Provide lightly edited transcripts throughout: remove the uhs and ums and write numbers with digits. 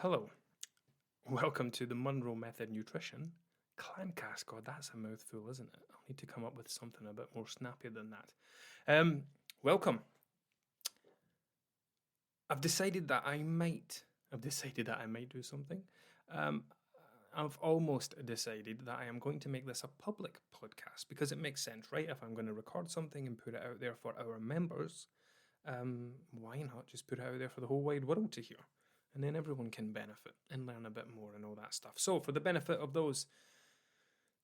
Hello, welcome to the Monroe Method Nutrition Clancast. God, that's a mouthful, isn't it? I'll need to come up with something a bit more snappy than that. Welcome. I've decided that I might do something. Um, I've almost decided that I am going to make this a public podcast because it makes sense, right? If I'm going to record something and put it out there for our members, why not just put it out there for the whole wide world to hear? And then everyone can benefit and learn a bit more and all that stuff. So, for the benefit of those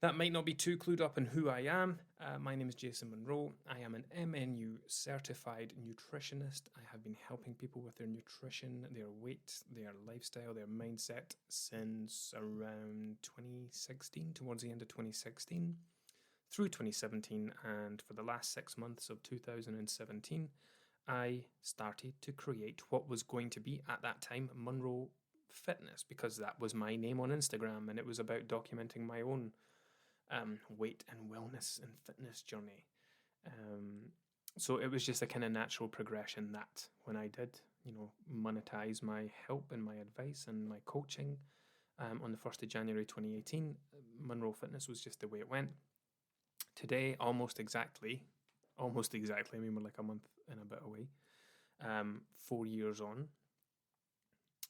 that might not be too clued up in who I am, my name is Jason Monroe. I am an MNU certified nutritionist. I have been helping people with their nutrition, their weight, their lifestyle, their mindset since around 2016, towards the end of 2016, through 2017, and for the last 6 months of 2017. I started to create what was going to be, at that time, Monroe Fitness, because that was my name on Instagram, and it was about documenting my own weight and wellness and fitness journey. So it was just a kind of natural progression that when I did, monetize my help and my advice and my coaching on the 1st of January 2018, Monroe Fitness was just the way it went. Today, almost exactly, I mean, we're like a month and a bit away. 4 years on,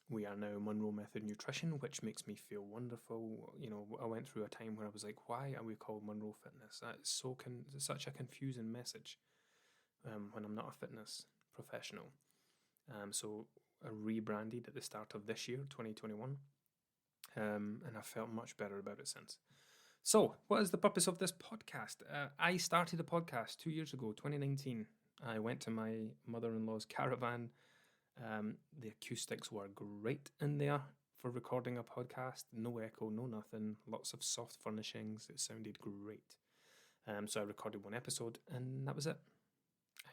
we are now Monroe Method Nutrition, which makes me feel wonderful. I went through a time where I was like, why are we called Monroe Fitness? That's such a confusing message when I'm not a fitness professional. So I rebranded at the start of this year, 2021, and I've felt much better about it since. So, what is the purpose of this podcast? I started a podcast 2 years ago, 2019. I went to my mother-in-law's caravan. The acoustics were great in there for recording a podcast. No echo, no nothing. Lots of soft furnishings. It sounded great. So I recorded one episode, and that was it.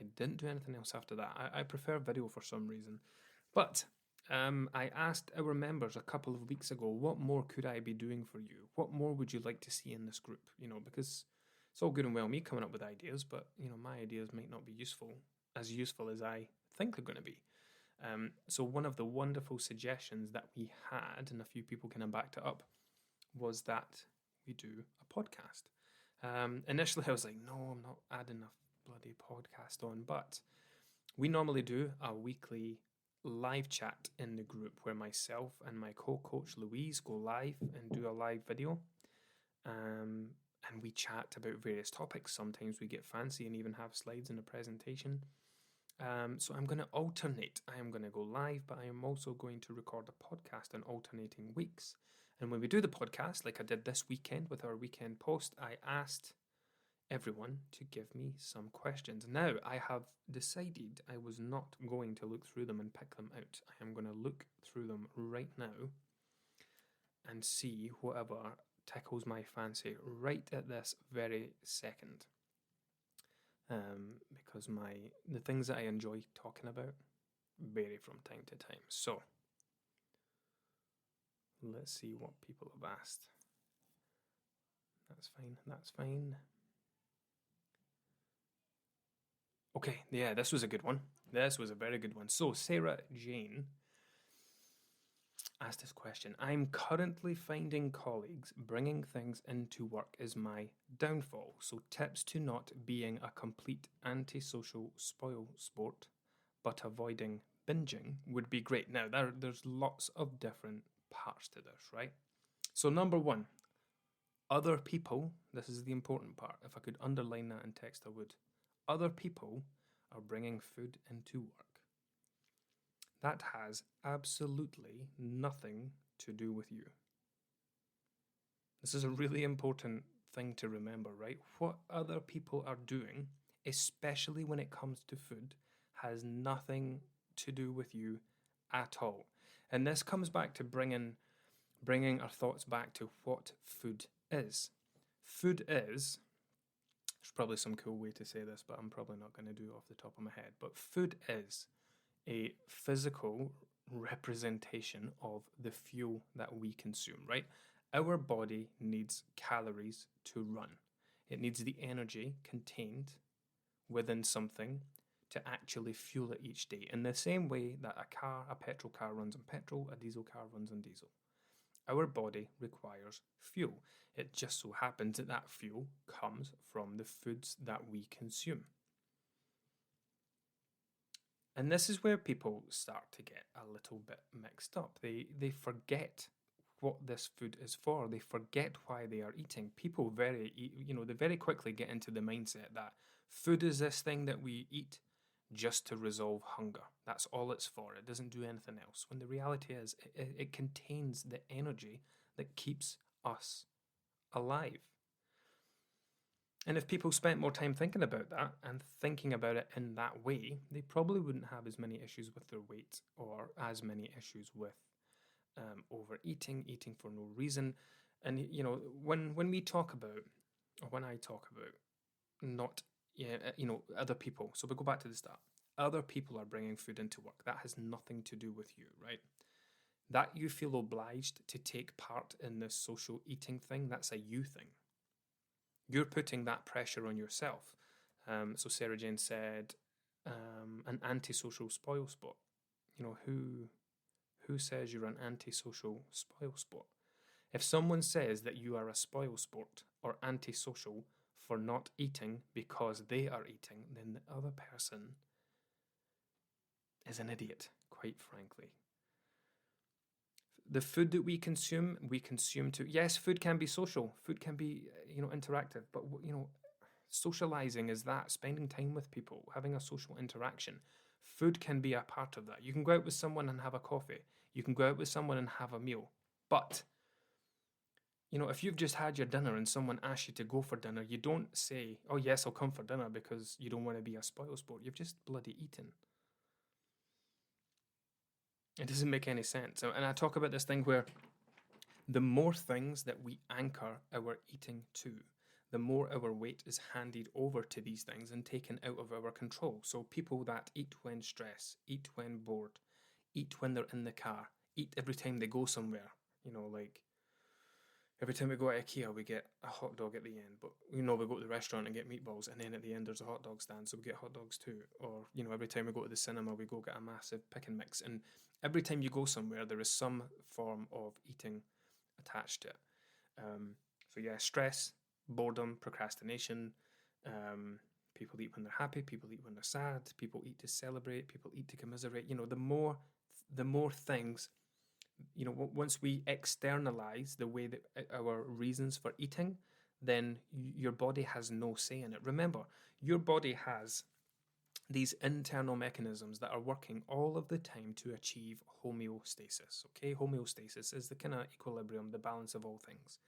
I didn't do anything else after that. I prefer video for some reason. But I asked our members a couple of weeks ago, what more could I be doing for you? What more would you like to see in this group? Because it's all good and well me coming up with ideas, but my ideas might not be as useful as I think they're going to be. So one of the wonderful suggestions that we had, and a few people kind of backed it up, was that we do a podcast. Initially I was like, no, I'm not adding a bloody podcast on, but we normally do a weekly live chat in the group where myself and my co-coach Louise go live and do a live video. And we chat about various topics. Sometimes we get fancy and even have slides in a presentation. So I'm going to alternate. I am going to go live, but I am also going to record a podcast in alternating weeks. And when we do the podcast, like I did this weekend with our weekend post, I asked everyone to give me some questions. Now, I have decided I was not going to look through them and pick them out. I am going to look through them right now and see whatever tickles my fancy right at this very second. Because the things that I enjoy talking about vary from time to time. So, let's see what people have asked. That's fine. Okay, yeah, this was a good one. This was a very good one. So, Sarah Jane asked this question. I'm currently finding colleagues bringing things into work is my downfall. So, tips to not being a complete antisocial spoil sport, but avoiding binging would be great. Now, there's lots of different parts to this, right? So, number one, other people, this is the important part. If I could underline that in text, I would. Other people are bringing food into work. That has absolutely nothing to do with you. This is a really important thing to remember, right? What other people are doing, especially when it comes to food, has nothing to do with you at all. And this comes back to bringing our thoughts back to what food is. Food is, there's probably some cool way to say this, but I'm probably not going to do it off the top of my head. But food is a physical representation of the fuel that we consume, right? Our body needs calories to run. It needs the energy contained within something to actually fuel it each day, in the same way that a petrol car runs on petrol, a diesel car runs on diesel. Our body requires fuel. It just so happens that that fuel comes from the foods that we consume. And this is where people start to get a little bit mixed up. They forget what this food is for. They forget why they are eating. People they very quickly get into the mindset that food is this thing that we eat just to resolve hunger. That's all it's for. It doesn't do anything else. When the reality is, it contains the energy that keeps us alive. And if people spent more time thinking about that and thinking about it in that way, they probably wouldn't have as many issues with their weight or as many issues with overeating, eating for no reason. And, when we talk about, or when I talk about not, other people. So we go back to the start. Other people are bringing food into work. That has nothing to do with you, right? That you feel obliged to take part in this social eating thing, that's a you thing. You're putting that pressure on yourself. So Sarah Jane said, an antisocial spoil sport. Who says you're an antisocial spoil sport? If someone says that you are a spoil sport or antisocial for not eating because they are eating, then the other person is an idiot, quite frankly. The food that we consume to, yes, food can be social, food can be, interactive, but, socializing is that, spending time with people, having a social interaction. Food can be a part of that. You can go out with someone and have a coffee. You can go out with someone and have a meal. But, if you've just had your dinner and someone asks you to go for dinner, you don't say, oh yes, I'll come for dinner because you don't want to be a spoil sport. You've just bloody eaten. It doesn't make any sense. And I talk about this thing where the more things that we anchor our eating to, the more our weight is handed over to these things and taken out of our control. So people that eat when stressed, eat when bored, eat when they're in the car, eat every time they go somewhere. Like every time we go to IKEA, we get a hot dog at the end. But, we go to the restaurant and get meatballs, and then at the end there's a hot dog stand, so we get hot dogs too. Or, every time we go to the cinema, we go get a massive pick and mix. And every time you go somewhere, there is some form of eating attached to it. So yeah, stress, boredom, procrastination. People eat when they're happy. People eat when they're sad. People eat to celebrate. People eat to commiserate. The more things. Once we externalize the way that our reasons for eating, then your body has no say in it. Remember, your body has these internal mechanisms that are working all of the time to achieve homeostasis. Okay, homeostasis is the kind of equilibrium, the balance of all things.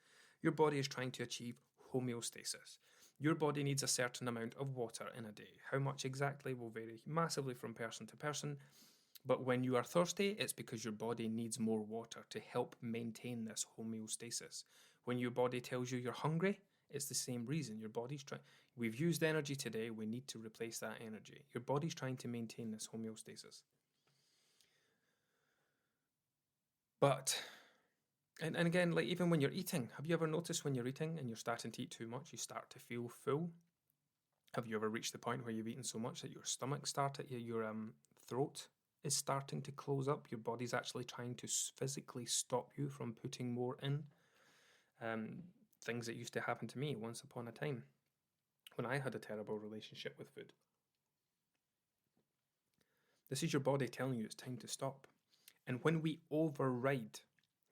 Your body is trying to achieve homeostasis. Your body needs a certain amount of water in a day. How much exactly will vary massively from person to person. But when you are thirsty, it's because your body needs more water to help maintain this homeostasis. When your body tells you you're hungry, it's the same reason. Your body's trying. We've used energy today, we need to replace that energy. Your body's trying to maintain this homeostasis. But, and again, like even when you're eating, have you ever noticed when you're eating and you're starting to eat too much, you start to feel full? Have you ever reached the point where you've eaten so much that your stomach your throat is starting to close up? Your body's actually trying to physically stop you from putting more in. Things that used to happen to me once upon a time when I had a terrible relationship with food. This is your body telling you it's time to stop. And when we override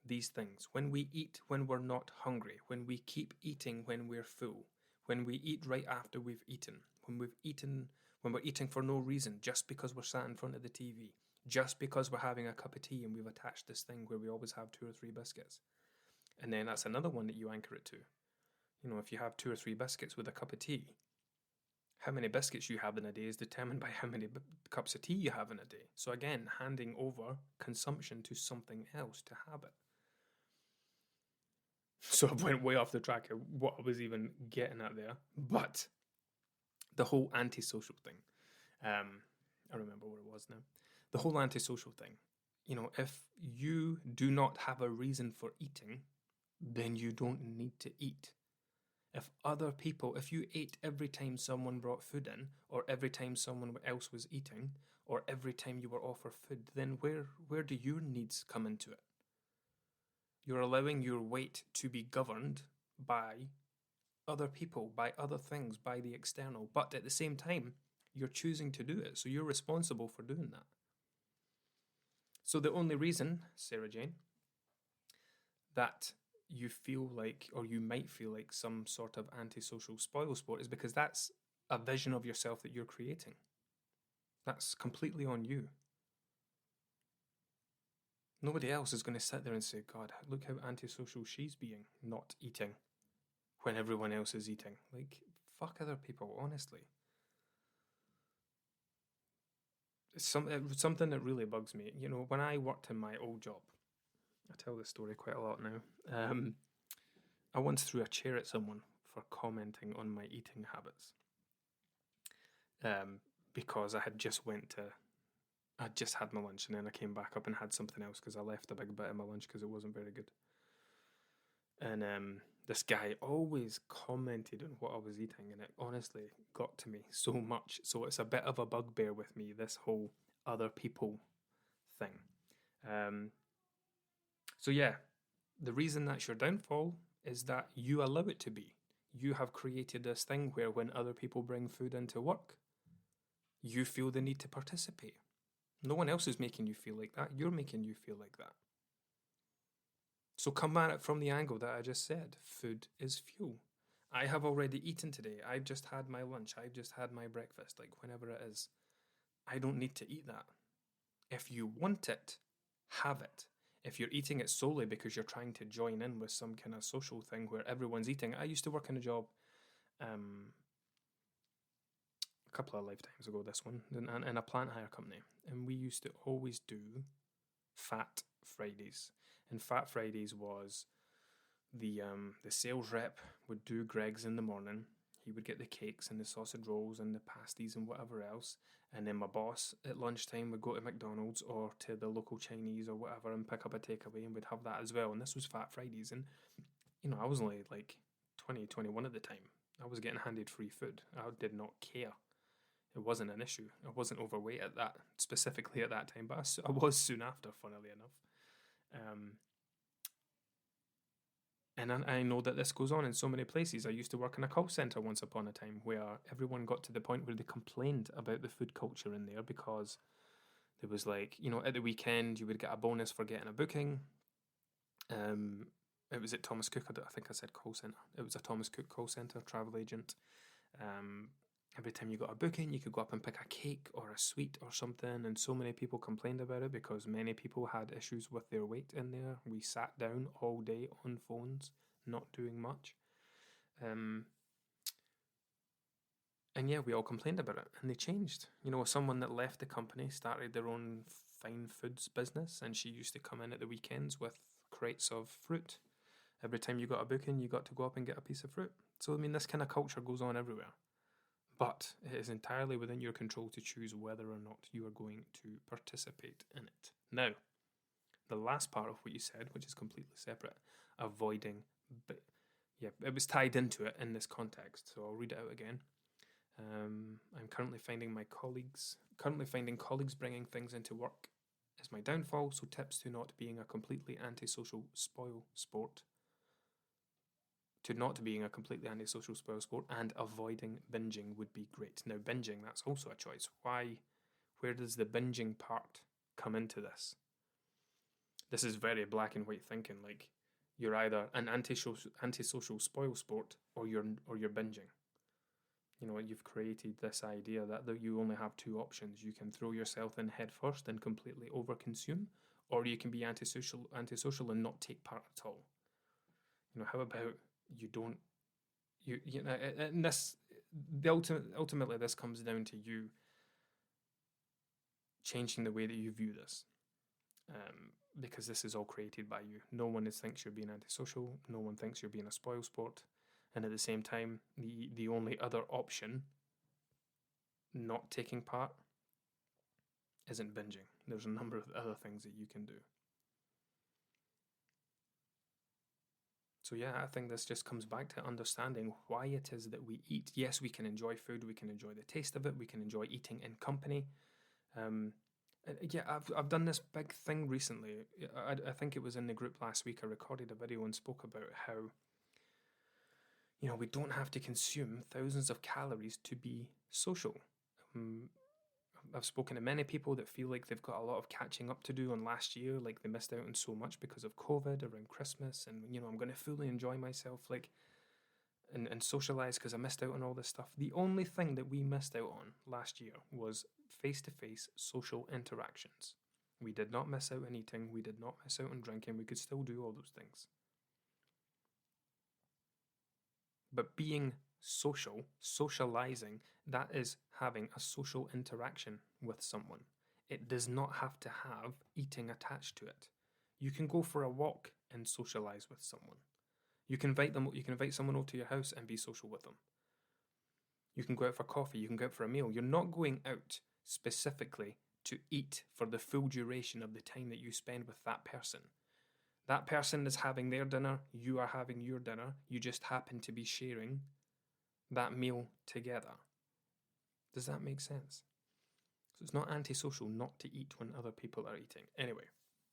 these things, when we eat when we're not hungry, when we keep eating when we're full, when we eat right after we've eaten, when we're eating for no reason, just because we're sat in front of the TV, just because we're having a cup of tea and we've attached this thing where we always have 2 or 3 biscuits. And then that's another one that you anchor it to. If you have 2 or 3 biscuits with a cup of tea, how many biscuits you have in a day is determined by how many cups of tea you have in a day. So again, handing over consumption to something else to have it. So I went way off the track of what I was even getting at there. But the whole antisocial thing, I remember what it was now. The whole antisocial thing, if you do not have a reason for eating, then you don't need to eat. If you ate every time someone brought food in, or every time someone else was eating, or every time you were offered food, then where do your needs come into it? You're allowing your weight to be governed by other people, by other things, by the external. But at the same time, you're choosing to do it. So you're responsible for doing that. So the only reason, Sarah Jane, that you feel like, or you might feel like, some sort of antisocial spoil sport is because that's a vision of yourself that you're creating. That's completely on you. Nobody else is going to sit there and say, God, look how antisocial she's being, not eating when everyone else is eating. Like, fuck other people, honestly. It's something that really bugs me. You know, when I worked in my old job, I tell this story quite a lot now. I once threw a chair at someone for commenting on my eating habits. Because I just had my lunch, and then I came back up and had something else because I left a big bit of my lunch because it wasn't very good. And this guy always commented on what I was eating, and it honestly got to me so much. So it's a bit of a bugbear with me, this whole other people thing. So yeah, the reason that's your downfall is that you allow it to be. You have created this thing where when other people bring food into work, you feel the need to participate. No one else is making you feel like that. You're making you feel like that. So come at it from the angle that I just said. Food is fuel. I have already eaten today. I've just had my lunch. I've just had my breakfast, like whenever it is. I don't need to eat that. If you want it, have it. If you're eating it solely because you're trying to join in with some kind of social thing where everyone's eating. I used to work in a job a couple of lifetimes ago, this one, in a plant hire company. And we used to always do Fat Fridays. And Fat Fridays was the sales rep would do Greg's in the morning. He would get the cakes and the sausage rolls and the pasties and whatever else. And then my boss at lunchtime would go to McDonald's or to the local Chinese or whatever and pick up a takeaway, and we'd have that as well. And this was Fat Fridays. And, you know, I was only like 20, 21 at the time. I was getting handed free food. I did not care. It wasn't an issue. I wasn't overweight specifically at that time, but I was soon after, funnily enough. And I know that this goes on in so many places. I used to work in a call centre once upon a time where everyone got to the point where they complained about the food culture in there because there was like, you know, at the weekend you would get a bonus for getting a booking. It was at Thomas Cook. I think I said call centre. It was a Thomas Cook call centre, travel agent. Every time you got a booking, you could go up and pick a cake or a sweet or something, and so many people complained about it because many people had issues with their weight in there. We sat down all day on phones, not doing much. And yeah, we all complained about it, and they changed. You know, someone that left the company started their own fine foods business, and she used to come in at the weekends with crates of fruit. Every time you got a booking, you got to go up and get a piece of fruit. So, I mean, this kind of culture goes on everywhere. But it is entirely within your control to choose whether or not you are going to participate in it. Now, the last part of what you said, which is completely separate, avoiding, but yeah, it was tied into it in this context, so I'll read it out again. I'm currently finding colleagues bringing things into work is my downfall, so tips to not being a completely antisocial spoil sport. To not being a completely antisocial spoil sport and avoiding binging would be great. Now, binging, that's also a choice. Why? Where does the binging part come into this? This is very black and white thinking. Like, you're either an antisocial spoil sport or you're binging. You know, you've created this idea that you only have two options. You can throw yourself in head first and completely overconsume, or you can be antisocial and not take part at all. You know, how about you don't, you know, and this, ultimately this comes down to you changing the way that you view this, because this is all created by you. No one thinks you're being antisocial. No one thinks you're being a spoil sport. And at the same time, the only other option, not taking part, isn't binging. There's a number of other things that you can do. So yeah, I think this just comes back to understanding why it is that we eat. Yes, we can enjoy food, we can enjoy the taste of it, we can enjoy eating in company. Yeah, I've done this big thing recently. I think it was in the group last week. I recorded a video and spoke about how, we don't have to consume thousands of calories to be social. Um, I've spoken to many people that feel like they've got a lot of catching up to do on last year, like they missed out on so much because of COVID around Christmas, and I'm going to fully enjoy myself, like, and socialize because I missed out on all this stuff. The only thing that we missed out on last year was face-to-face social interactions. We did not miss out on eating, we did not miss out on drinking, we could still do all those things. But being social, socializing, that is having a social interaction with someone. It does not have to have eating attached to it. You can go for a walk and socialize with someone. You can invite someone over to your house and be social with them. You can go out for coffee, you can go out for a meal. You're not going out specifically to eat for the full duration of the time that you spend with that person. That person is having their dinner, you are having your dinner, you just happen to be sharing that meal together. Does that make sense? So it's not antisocial not to eat when other people are eating. Anyway,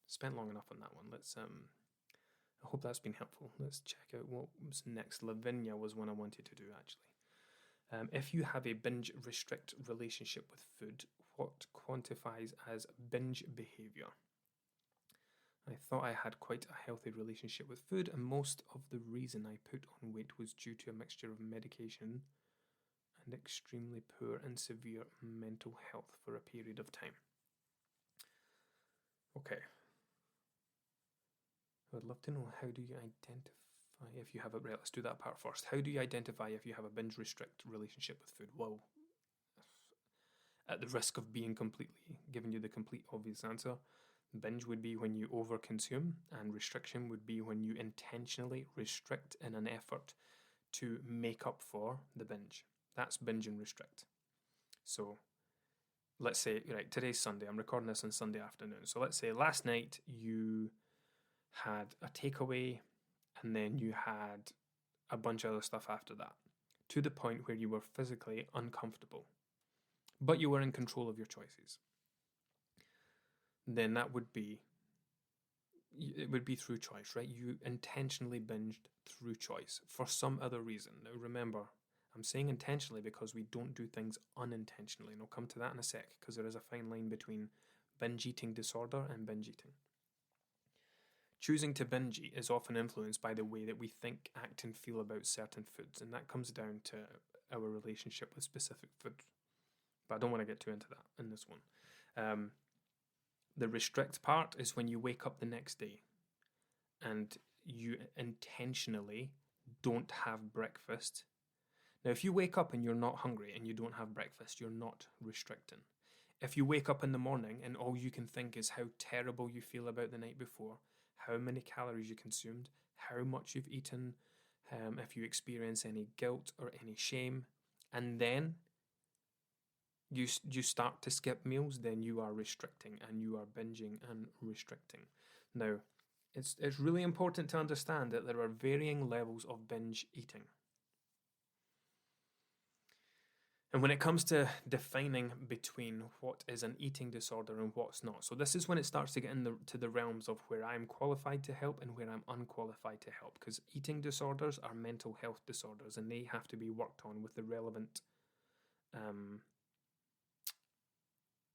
spent long enough on that one. I hope that's been helpful. Let's check out what was next. Lavinia was one I wanted to do, actually. If you have a binge restrict relationship with food, what quantifies as binge behavior? I thought I had quite a healthy relationship with food, and most of the reason I put on weight was due to a mixture of medication and extremely poor and severe mental health for a period of time. Okay. I would love to know, how do you identify if you have a... Right, let's do that part first. How do you identify if you have a binge restrict relationship with food? Well, at the risk of being giving you the complete obvious answer, binge would be when you overconsume, and restriction would be when you intentionally restrict in an effort to make up for the binge. That's binge and restrict. So let's say, right, today's Sunday. I'm recording this on Sunday afternoon. So let's say last night you had a takeaway and then you had a bunch of other stuff after that, to the point where you were physically uncomfortable, but you were in control of your choices. Then it would be through choice, right? You intentionally binged through choice for some other reason. Now remember, I'm saying intentionally because we don't do things unintentionally, and I'll come to that in a sec, because there is a fine line between binge eating disorder and binge eating. Choosing to binge eat is often influenced by the way that we think, act, and feel about certain foods, and that comes down to our relationship with specific food. But I don't want to get too into that in this one. The restrict part is when you wake up the next day and you intentionally don't have breakfast. Now, if you wake up and you're not hungry and you don't have breakfast, you're not restricting. If you wake up in the morning and all you can think is how terrible you feel about the night before, how many calories you consumed, how much you've eaten, if you experience any guilt or any shame, and then you start to skip meals, then you are restricting, and you are binging and restricting. Now, it's really important to understand that there are varying levels of binge eating. And when it comes to defining between what is an eating disorder and what's not, so this is when it starts to get into the realms of where I'm qualified to help and where I'm unqualified to help, because eating disorders are mental health disorders and they have to be worked on with the relevant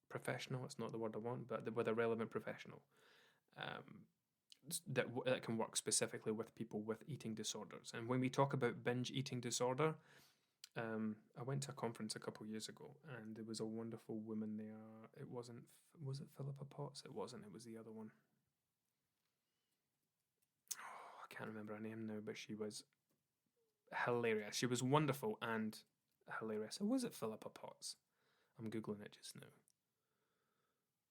professional, it's not the word I want, but with a relevant professional that can work specifically with people with eating disorders. And when we talk about binge eating disorder, I went to a conference a couple of years ago, and there was a wonderful woman there. It was it Philippa Potts? It wasn't, it was the other one. Oh, I can't remember her name now, but she was hilarious. She was wonderful and hilarious. Or was it Philippa Potts? I'm Googling it just now.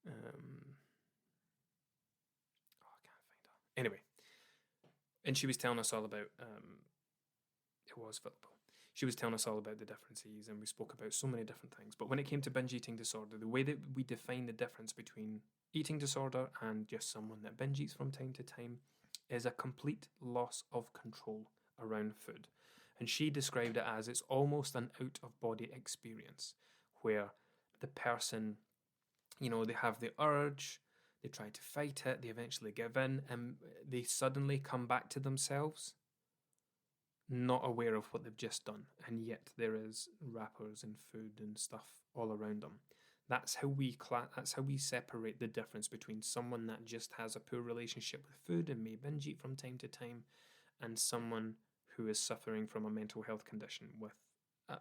I can't find her. Anyway, and she was telling us all about, it was Philippa. She was telling us all about the differences, and we spoke about so many different things. But when it came to binge eating disorder, the way that we define the difference between eating disorder and just someone that binge eats from time to time is a complete loss of control around food. And she described it as it's almost an out of body experience where the person, they have the urge, they try to fight it, they eventually give in, and they suddenly come back to themselves, not aware of what they've just done. And yet there is wrappers and food and stuff all around them. That's how we separate the difference between someone that just has a poor relationship with food and may binge eat from time to time, and someone who is suffering from a mental health condition with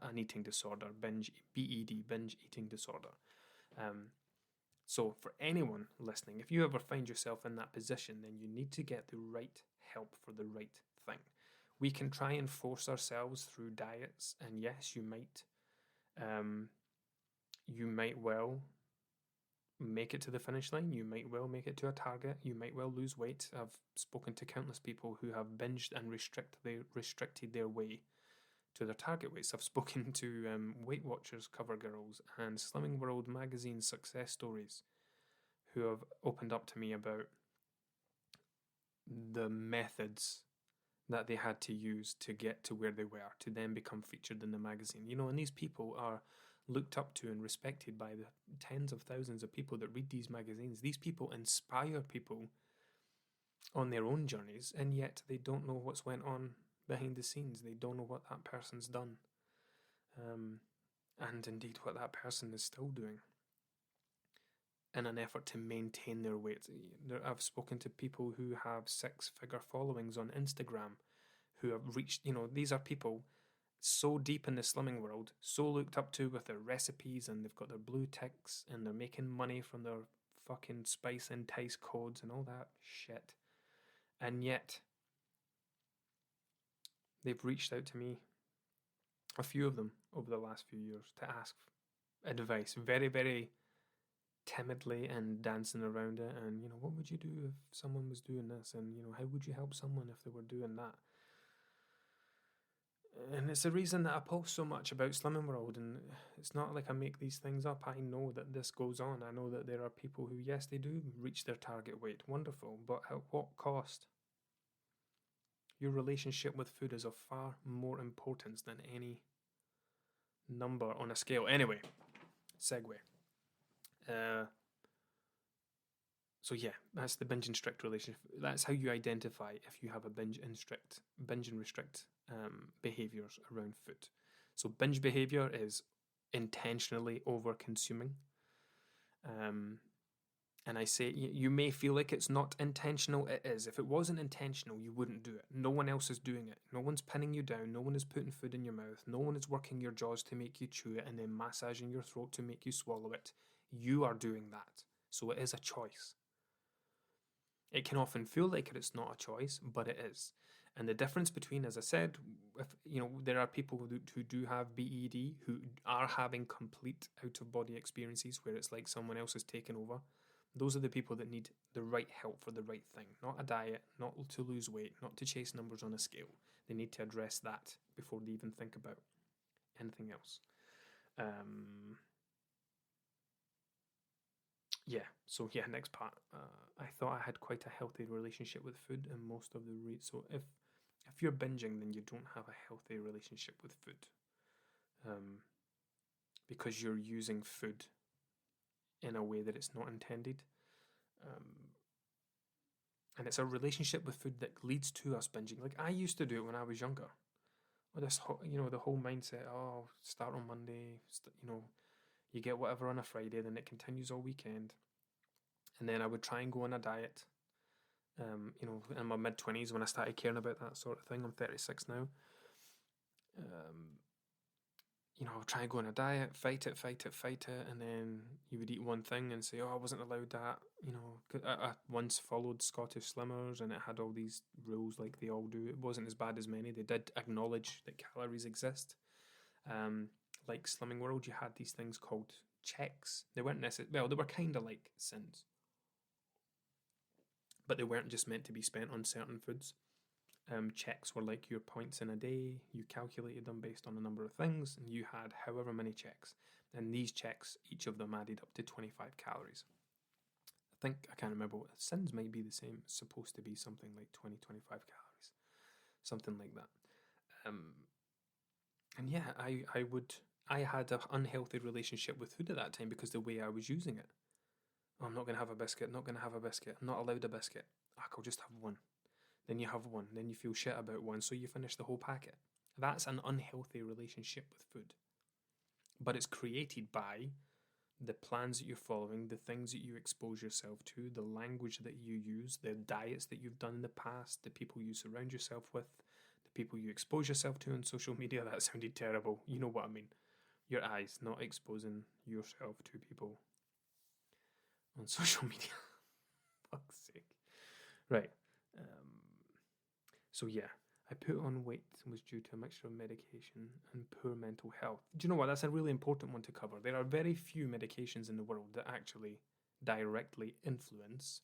an eating disorder, BED, binge eating disorder. So for anyone listening, if you ever find yourself in that position, then you need to get the right help for the right thing. We can try and force ourselves through diets, and yes, you might well make it to the finish line. You might well make it to a target. You might well lose weight. I've spoken to countless people who have binged and restricted their way to their target weights. I've spoken to Weight Watchers cover girls and Slimming World magazine success stories who have opened up to me about the methods that they had to use to get to where they were, to then become featured in the magazine. And these people are looked up to and respected by the tens of thousands of people that read these magazines. These people inspire people on their own journeys, and yet they don't know what's went on behind the scenes. They don't know what that person's done, and indeed what that person is still doing in an effort to maintain their weight. I've spoken to people who have 6-figure followings on Instagram who have reached, these are people so deep in the slimming world, so looked up to with their recipes, and they've got their blue ticks, and they're making money from their fucking spice entice codes and all that shit. And yet, they've reached out to me, a few of them, over the last few years to ask advice, very, very timidly and dancing around it. And, what would you do if someone was doing this? And, how would you help someone if they were doing that? And it's the reason that I post so much about Slimming World, and it's not like I make these things up. I know that this goes on. I know that there are people who, yes, they do reach their target weight. Wonderful. But at what cost? Your relationship with food is of far more importance than any number on a scale. Anyway, segue. So yeah, that's the binge and strict relationship. That's how you identify if you have a binge and restrict behaviors around food. So binge behavior is intentionally over consuming. And I say, you may feel like it's not intentional. It is. If it wasn't intentional, you wouldn't do it. No one else is doing it. No one's pinning you down. No one is putting food in your mouth. No one is working your jaws to make you chew it and then massaging your throat to make you swallow it. You are doing that. So it is a choice. It can often feel like it's not a choice, but it is. And the difference between, as I said, if there are people who do have BED who are having complete out-of-body experiences where it's like someone else has taken over. Those are the people that need the right help for the right thing, not a diet, not to lose weight, not to chase numbers on a scale. They need to address that before they even think about anything else. Next part. I thought I had quite a healthy relationship with food, and most of the so if you're binging, then you don't have a healthy relationship with food, because you're using food in a way that it's not intended, and it's a relationship with food that leads to us binging. Like I used to do it when I was younger. Well, this the whole mindset. Oh, start on Monday. You get whatever on a Friday, then it continues all weekend. And then I would try and go on a diet. In my mid-20s when I started caring about that sort of thing. I'm 36 now. I would try and go on a diet, fight it, and then you would eat one thing and say, oh, I wasn't allowed that. I once followed Scottish Slimmers, and it had all these rules like they all do. It wasn't as bad as many. They did acknowledge that calories exist. Like Slimming World, you had these things called checks. They weren't necessarily, they were kind of like sins. But they weren't just meant to be spent on certain foods. Checks were like your points in a day. You calculated them based on a number of things, and you had however many checks. And these checks, each of them added up to 25 calories. I can't remember what sins might be the same. It's supposed to be something like 20-25 calories, something like that. And yeah, I had an unhealthy relationship with food at that time because the way I was using it. Oh, I'm not going to have a biscuit, not going to have a biscuit, I'm not allowed a biscuit. I'll just have one. Then you have one, then you feel shit about one, so you finish the whole packet. That's an unhealthy relationship with food. But it's created by the plans that you're following, the things that you expose yourself to, the language that you use, the diets that you've done in the past, the people you surround yourself with, the people you expose yourself to on social media. That sounded terrible. You know what I mean. Your eyes, not exposing yourself to people on social media. Fuck's sake. Right. So yeah, I put on weight was due to a mixture of medication and poor mental health. Do you know what? That's a really important one to cover. There are very few medications in the world that actually directly influence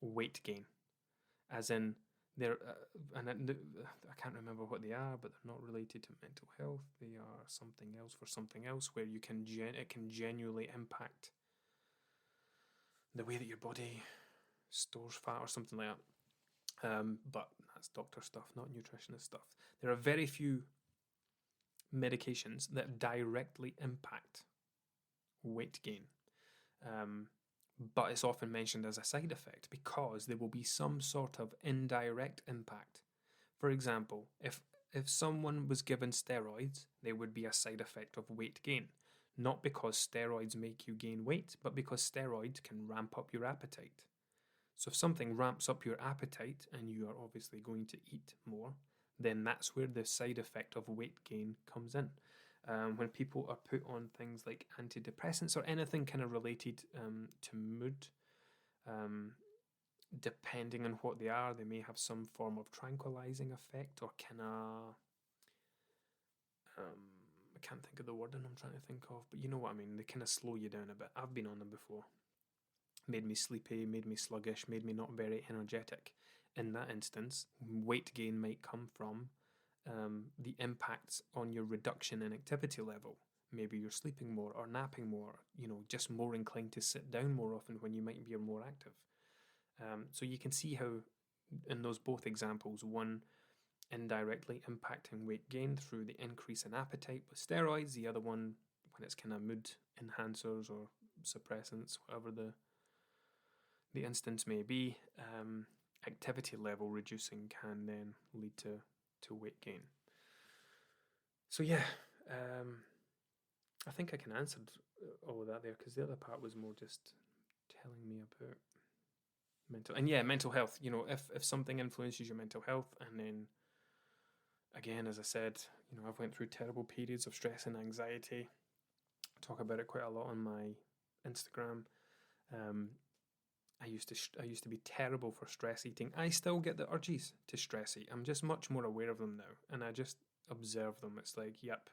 weight gain. As in, they're, and I can't remember what they are, but they're not related to mental health. They are something else for something else where you can it can genuinely impact the way that your body stores fat or something like that. But that's doctor stuff, not nutritionist stuff. There are very few medications that directly impact weight gain. But it's often mentioned as a side effect because there will be some sort of indirect impact. For example, if someone was given steroids, there would be a side effect of weight gain. Not because steroids make you gain weight, but because steroids can ramp up your appetite. So if something ramps up your appetite and you are obviously going to eat more, then that's where the side effect of weight gain comes in. When people are put on things like antidepressants or anything kind of related to mood, depending on what they are, they may have some form of tranquilizing effect or kind of, I can't think of the wording I'm trying to think of, but you know what I mean. They kind of slow you down a bit. I've been on them before. Made me sleepy, made me sluggish, made me not very energetic. In that instance, weight gain might come from the impacts on your reduction in activity level. Maybe you're sleeping more or napping more, just more inclined to sit down more often when you might be more active. So you can see how in those both examples, one indirectly impacting weight gain through the increase in appetite with steroids, the other one when it's kind of mood enhancers or suppressants, whatever the instance may be, activity level reducing can then lead to weight gain. So yeah, I think I can answer all of that there because the other part was more just telling me about mental health. If something influences your mental health, and then again, as I said, I've went through terrible periods of stress and anxiety. I talk about it quite a lot on my Instagram. I used to be terrible for stress eating. I still get the urges to stress eat. I'm just much more aware of them now, and I just observe them. It's like, yep,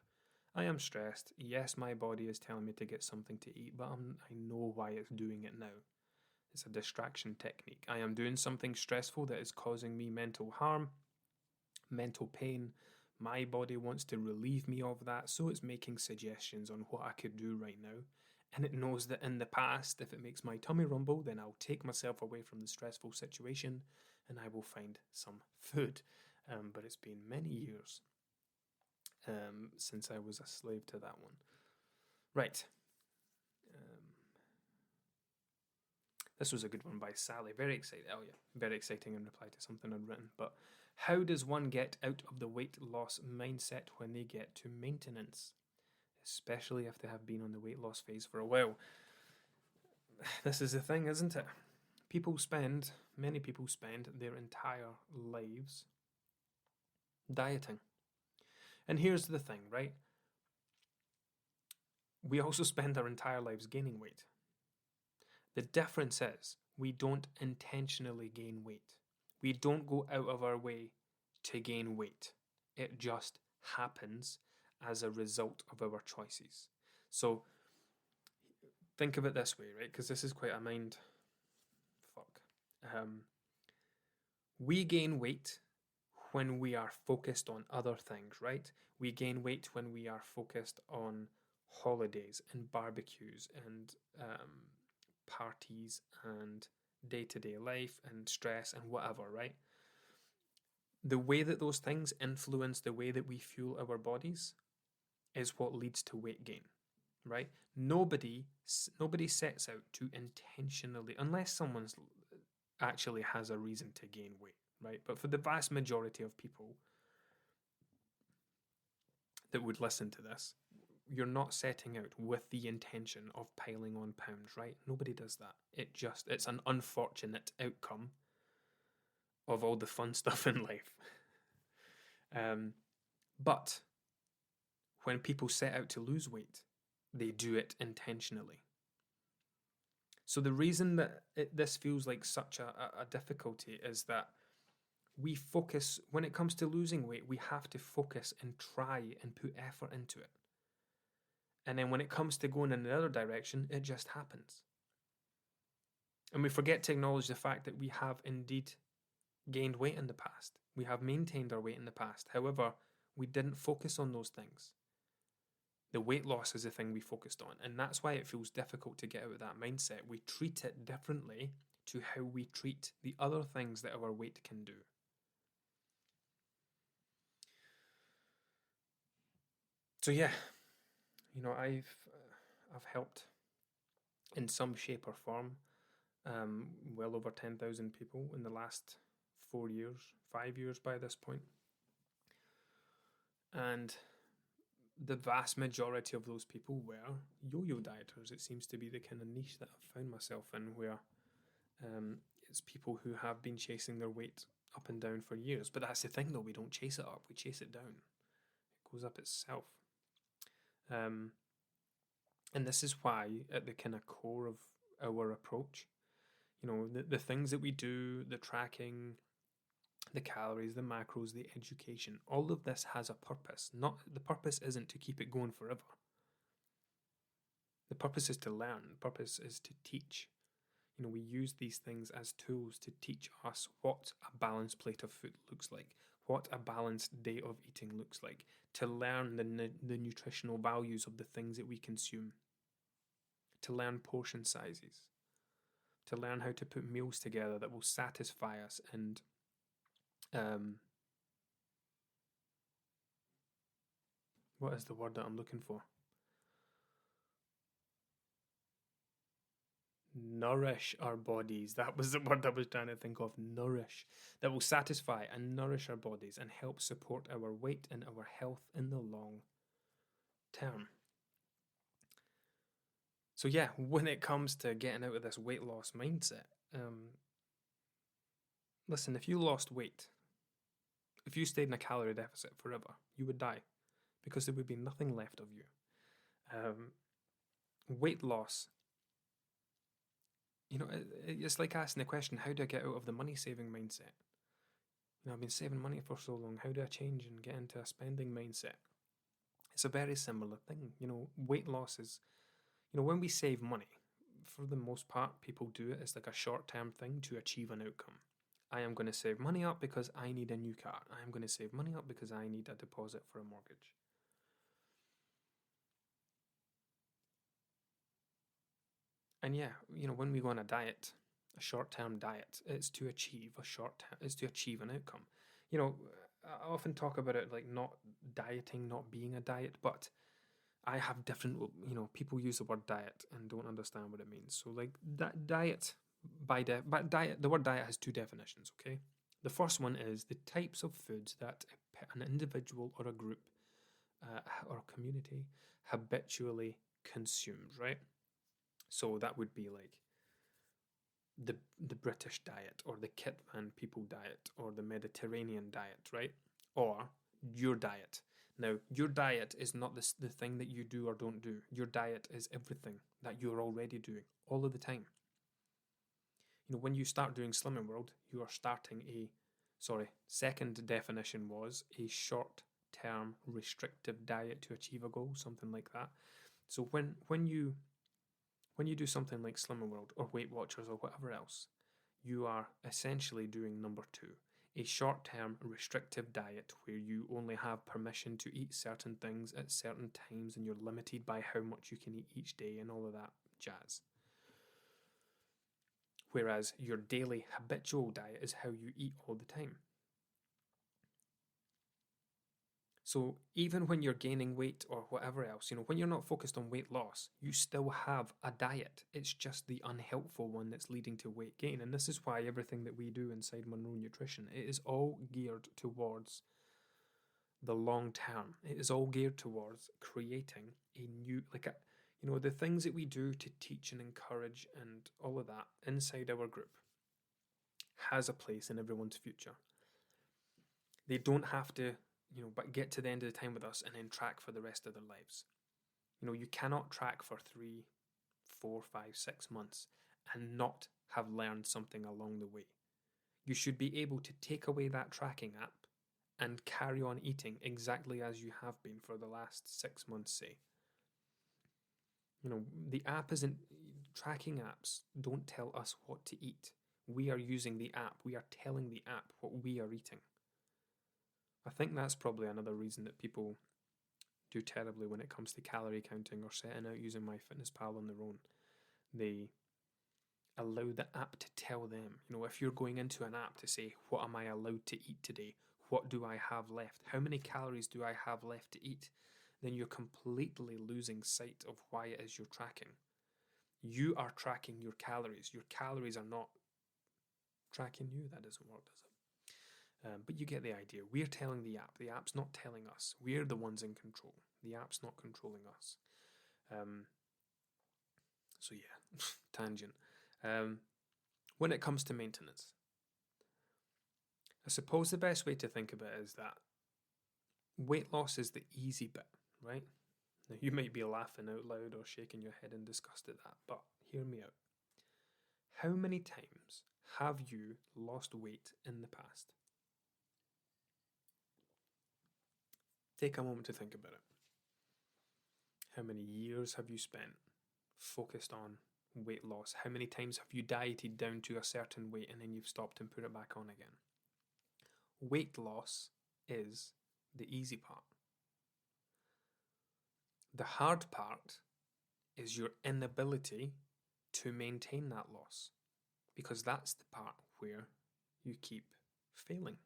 I am stressed. Yes, my body is telling me to get something to eat, but I know why it's doing it now. It's a distraction technique. I am doing something stressful that is causing me mental harm, mental pain. My body wants to relieve me of that, so it's making suggestions on what I could do right now. And it knows that in the past, if it makes my tummy rumble, then I'll take myself away from the stressful situation and I will find some food. But it's been many years since I was a slave to that one. Right. This was a good one by Sally. Very exciting. Oh yeah, very exciting in reply to something I'd written. But how does one get out of the weight loss mindset when they get to maintenance? Especially if they have been on the weight loss phase for a while. This is the thing, isn't it? Many people spend their entire lives dieting. And here's the thing, right? We also spend our entire lives gaining weight. The difference is we don't intentionally gain weight. We don't go out of our way to gain weight. It just happens as a result of our choices. So think of it this way, right? Because this is quite a mind fuck. We gain weight when we are focused on other things, right? We gain weight when we are focused on holidays and barbecues and parties and day-to-day life and stress and whatever, right? The way that those things influence the way that we fuel our bodies is what leads to weight gain, right? Nobody sets out to intentionally, unless someone's actually has a reason to gain weight, right? But for the vast majority of people that would listen to this, you're not setting out with the intention of piling on pounds, right? Nobody does that. It's an unfortunate outcome of all the fun stuff in life. But when people set out to lose weight, they do it intentionally. So the reason that this feels like such a difficulty is that we focus, when it comes to losing weight, we have to focus and try and put effort into it. And then when it comes to going in the other direction, it just happens. And we forget to acknowledge the fact that we have indeed gained weight in the past. We have maintained our weight in the past. However, we didn't focus on those things. The weight loss is the thing we focused on. And that's why it feels difficult to get out of that mindset. We treat it differently to how we treat the other things that our weight can do. So yeah, I've helped in some shape or form well over 10,000 people in the last 4 years, 5 years by this point. And the vast majority of those people were yo-yo dieters. It seems to be the kind of niche that I've found myself in, where it's people who have been chasing their weight up and down for years. But that's the thing, though, we don't chase it up, we chase it down. It goes up itself. And this is why, at the kind of core of our approach, the things that we do, the tracking, the calories, the macros, the education, all of this has a purpose. The purpose isn't to keep it going forever. The purpose is to learn. The purpose is to teach. We use these things as tools to teach us what a balanced plate of food looks like, what a balanced day of eating looks like, to learn the nutritional values of the things that we consume, to learn portion sizes, to learn how to put meals together that will satisfy us and what is the word that I'm looking for? Nourish our bodies. That was the word I was trying to think of. Nourish. That will satisfy and nourish our bodies and help support our weight and our health in the long term. So yeah, when it comes to getting out of this weight loss mindset, listen, if you lost weight, if you stayed in a calorie deficit forever, you would die, because there would be nothing left of you. Weight loss, it's like asking the question, how do I get out of the money-saving mindset? I've been saving money for so long, how do I change and get into a spending mindset? It's a very similar thing. Weight loss is, when we save money, for the most part, people do it as like a short-term thing to achieve an outcome. I am going to save money up because I need a new car. I am going to save money up because I need a deposit for a mortgage. And yeah, when we go on a diet, a short-term diet, it's to achieve an outcome. I often talk about it like not dieting, not being a diet, but I have different, people use the word diet and don't understand what it means. So like that diet, the word diet has two definitions, okay? The first one is the types of foods that an individual or a group or a community habitually consumes, right? So that would be like the British diet, or the Kitvan people diet, or the Mediterranean diet, right? Or your diet. Now, your diet is not the thing that you do or don't do. Your diet is everything that you're already doing all of the time. When you start doing Slimming World, you are starting second definition was a short-term restrictive diet to achieve a goal, something like that. So when you do something like Slimming World or Weight Watchers or whatever else, you are essentially doing number 2, a short-term restrictive diet where you only have permission to eat certain things at certain times and you're limited by how much you can eat each day and all of that jazz. whereas your daily habitual diet is how you eat all the time. So even when you're gaining weight or whatever else, when you're not focused on weight loss, you still have a diet. It's just the unhelpful one that's leading to weight gain. And this is why everything that we do inside Monroe Nutrition, it is all geared towards the long term. It is all geared towards creating a new, the things that we do to teach and encourage and all of that inside our group has a place in everyone's future. They don't have to, but get to the end of the time with us and then track for the rest of their lives. You cannot track for 3, 4, 5, 6 months and not have learned something along the way. You should be able to take away that tracking app and carry on eating exactly as you have been for the last 6 months, say. The app isn't, tracking apps don't tell us what to eat. We are using the app. We are telling the app what we are eating. I think that's probably another reason that people do terribly when it comes to calorie counting or setting out using MyFitnessPal on their own. They allow the app to tell them, if you're going into an app to say, what am I allowed to eat today? What do I have left? How many calories do I have left to eat? Then you're completely losing sight of why it is you're tracking. You are tracking your calories. Your calories are not tracking you. That doesn't work, does it? But you get the idea. We're telling the app. The app's not telling us. We're the ones in control. The app's not controlling us. So yeah, tangent. When it comes to maintenance, I suppose the best way to think of it is that weight loss is the easy bit, right? Now you might be laughing out loud or shaking your head in disgust at that, but hear me out. How many times have you lost weight in the past? Take a moment to think about it. How many years have you spent focused on weight loss? How many times have you dieted down to a certain weight and then you've stopped and put it back on again? Weight loss is the easy part. The hard part is your inability to maintain that loss, because that's the part where you keep failing.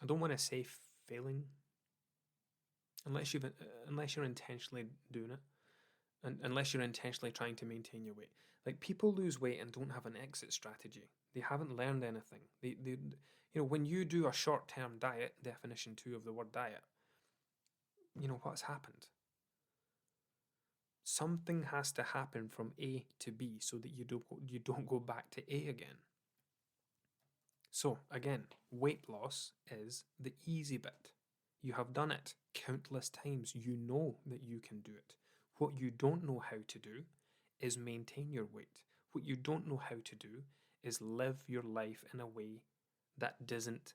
I don't want to say failing unless you're intentionally doing it, and unless you're intentionally trying to maintain your weight. Like, people lose weight and don't have an exit strategy. They haven't learned anything. They when you do a short-term diet, definition 2 of the word diet, what's happened? Something has to happen from A to B so that you don't go back to A again. So again, weight loss is the easy bit. You have done it countless times. You know that you can do it. What you don't know how to do is maintain your weight. What you don't know how to do is live your life in a way that doesn't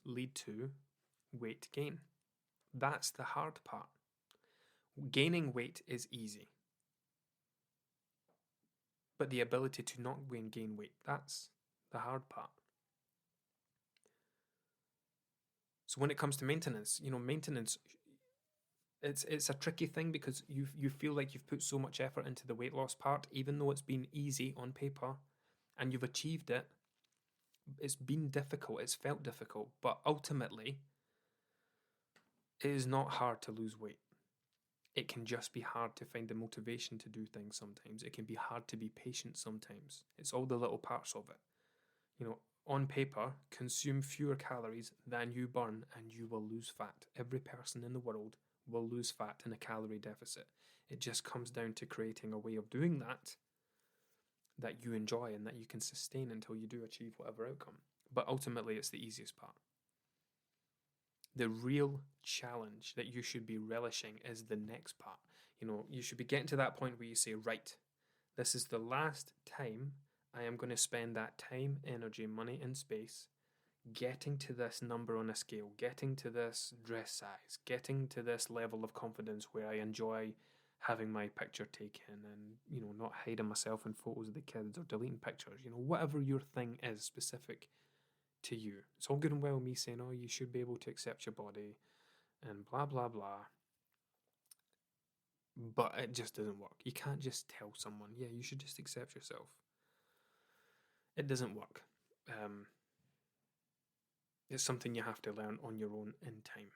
lead to weight gain. That's the hard part. Gaining weight is easy. But the ability to not gain weight, that's the hard part. So when it comes to maintenance, maintenance, it's a tricky thing, because you feel like you've put so much effort into the weight loss part, even though it's been easy on paper and you've achieved it. It's been difficult, it's felt difficult, but ultimately it is not hard to lose weight. It can just be hard to find the motivation to do things sometimes. It can be hard to be patient sometimes. It's all the little parts of it. On paper, consume fewer calories than you burn and you will lose fat. Every person in the world will lose fat in a calorie deficit. It just comes down to creating a way of doing that you enjoy and that you can sustain until you do achieve whatever outcome. But ultimately, it's the easiest part. The real challenge that you should be relishing is the next part. You should be getting to that point where you say, right, this is the last time I am going to spend that time, energy, money, and space getting to this number on a scale, getting to this dress size, getting to this level of confidence where I enjoy having my picture taken and, not hiding myself in photos of the kids or deleting pictures, whatever your thing is specific to you. It's all good and well me saying, oh, you should be able to accept your body and blah, blah, blah. but it just doesn't work. You can't just tell someone, yeah, you should just accept yourself. It doesn't work. It's something you have to learn on your own in time.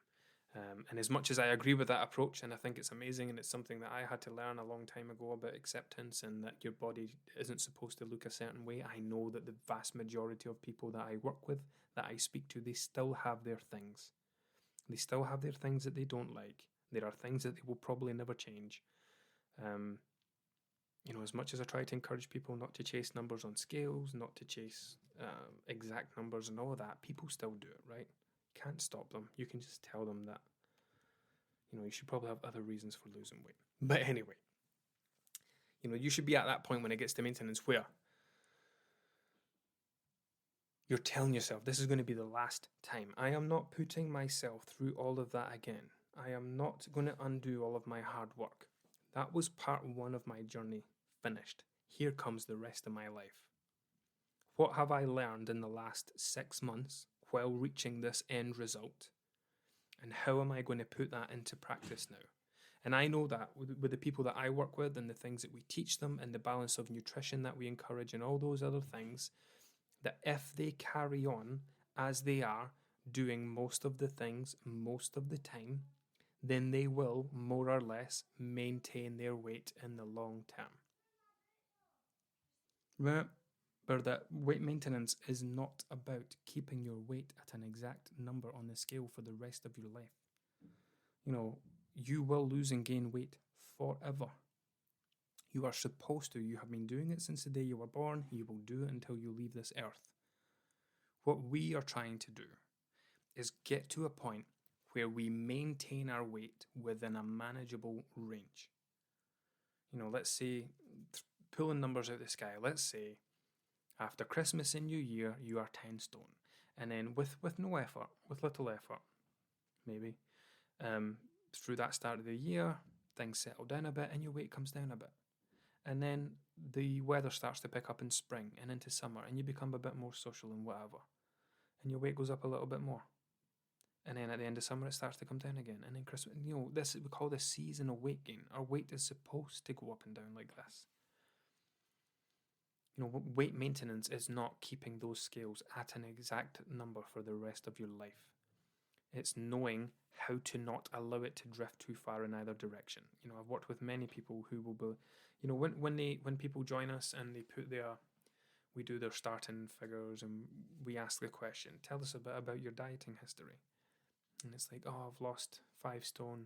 And as much as I agree with that approach, and I think it's amazing, and it's something that I had to learn a long time ago about acceptance and that your body isn't supposed to look a certain way, I know that the vast majority of people that I work with, that I speak to, they still have their things. They still have their things that they don't like. There are things that they will probably never change. As much as I try to encourage people not to chase numbers on scales, not to chase exact numbers and all of that, people still do it, right? Can't stop them. You can just tell them that, you should probably have other reasons for losing weight. But anyway, you should be at that point when it gets to maintenance where you're telling yourself, this is going to be the last time. I am not putting myself through all of that again. I am not going to undo all of my hard work. That was part one of my journey finished. Here comes the rest of my life. What have I learned in the last 6 months while reaching this end result? And how am I going to put that into practice now? And I know that with the people that I work with and the things that we teach them and the balance of nutrition that we encourage and all those other things, that if they carry on as they are doing most of the things most of the time, then they will more or less maintain their weight in the long term. Remember that weight maintenance is not about keeping your weight at an exact number on the scale for the rest of your life. You will lose and gain weight forever. You are supposed to. You have been doing it since the day you were born. You will do it until you leave this earth. What we are trying to do is get to a point where we maintain our weight within a manageable range. Let's say, pulling numbers out of the sky, let's say after Christmas and New Year, you are 10 stone. And then with no effort, with little effort, maybe, through that start of the year, things settle down a bit and your weight comes down a bit. And then the weather starts to pick up in spring and into summer and you become a bit more social and whatever. And your weight goes up a little bit more. And then at the end of summer, it starts to come down again. And then Christmas, we call this seasonal weight gain. Our weight is supposed to go up and down like this. Weight maintenance is not keeping those scales at an exact number for the rest of your life. It's knowing how to not allow it to drift too far in either direction. I've worked with many people who will be, when people join us and they we do their starting figures and we ask the question, tell us a bit about your dieting history. And it's like, oh, I've lost 5 stone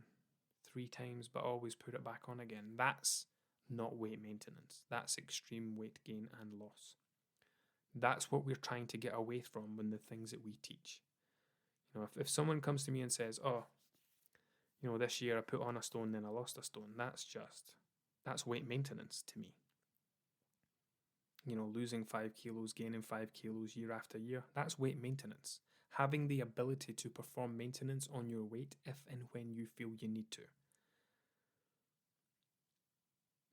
3 times, but always put it back on again. That's not weight maintenance. That's extreme weight gain and loss. That's what we're trying to get away from when the things that we teach. If someone comes to me and says, oh, this year I put on a stone, then I lost a stone, that's weight maintenance to me. Losing 5 kilos, gaining 5 kilos year after year, that's weight maintenance. Having the ability to perform maintenance on your weight if and when you feel you need to.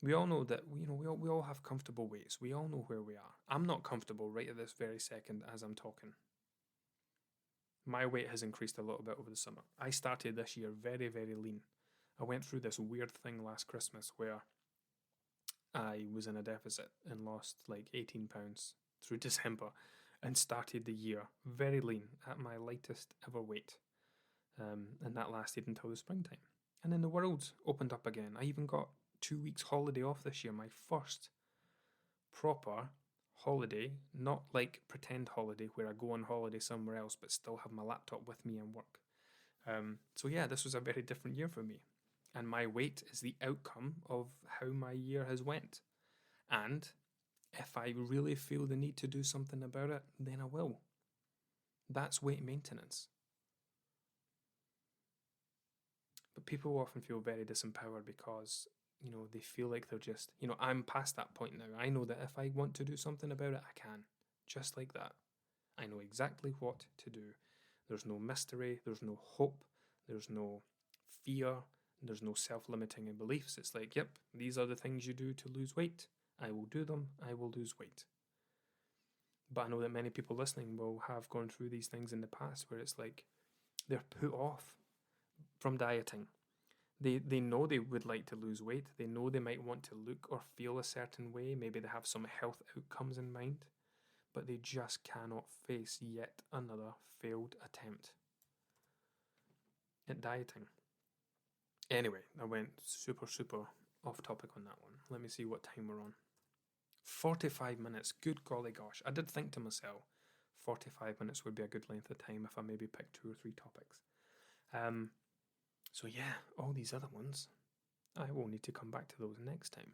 We all know that, we all have comfortable weights. We all know where we are. I'm not comfortable right at this very second as I'm talking. My weight has increased a little bit over the summer. I started this year very, very lean. I went through this weird thing last Christmas where I was in a deficit and lost like 18 pounds through December and started the year very lean at my lightest ever weight. And that lasted until the springtime. And then the world opened up again. I even got 2 weeks holiday off this year, my first proper holiday, not like pretend holiday where I go on holiday somewhere else but still have my laptop with me and work. So yeah, this was a very different year for me. And my weight is the outcome of how my year has went. And if I really feel the need to do something about it, then I will. That's weight maintenance. But people often feel very disempowered because, they feel like they're just, I'm past that point now. I know that if I want to do something about it, I can. Just like that. I know exactly what to do. There's no mystery, there's no hope, there's no fear, there's no self-limiting beliefs. It's like, yep, these are the things you do to lose weight. I will do them, I will lose weight. But I know that many people listening will have gone through these things in the past where it's like they're put off from dieting. They know they would like to lose weight. They know they might want to look or feel a certain way. Maybe they have some health outcomes in mind, but they just cannot face yet another failed attempt at dieting. Anyway, I went super off topic on that one. Let me see what time we're on. 45 minutes. Good golly gosh. I did think to myself, 45 minutes would be a good length of time if I maybe picked 2 or 3 topics. So yeah, all these other ones, I will need to come back to those next time.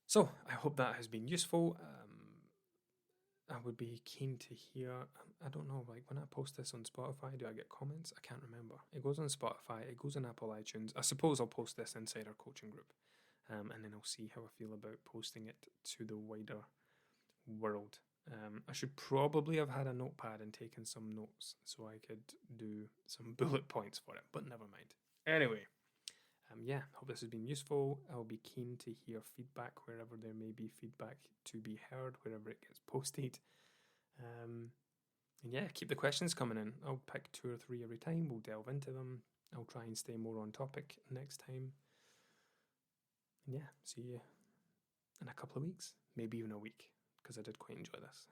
So I hope that has been useful. I would be keen to hear, I don't know, like when I post this on Spotify, do I get comments? I can't remember. It goes on Spotify, it goes on Apple iTunes. I suppose I'll post this inside our coaching group, and then I'll see how I feel about posting it to the wider world. I should probably have had a notepad and taken some notes so I could do some bullet points for it, but never mind. Anyway, yeah, hope this has been useful. I'll be keen to hear feedback wherever there may be feedback to be heard, wherever it gets posted. And yeah, keep the questions coming in. I'll pick 2 or 3 every time. We'll delve into them. I'll try and stay more on topic next time. And yeah, see you in a couple of weeks, maybe even a week, because I did quite enjoy this.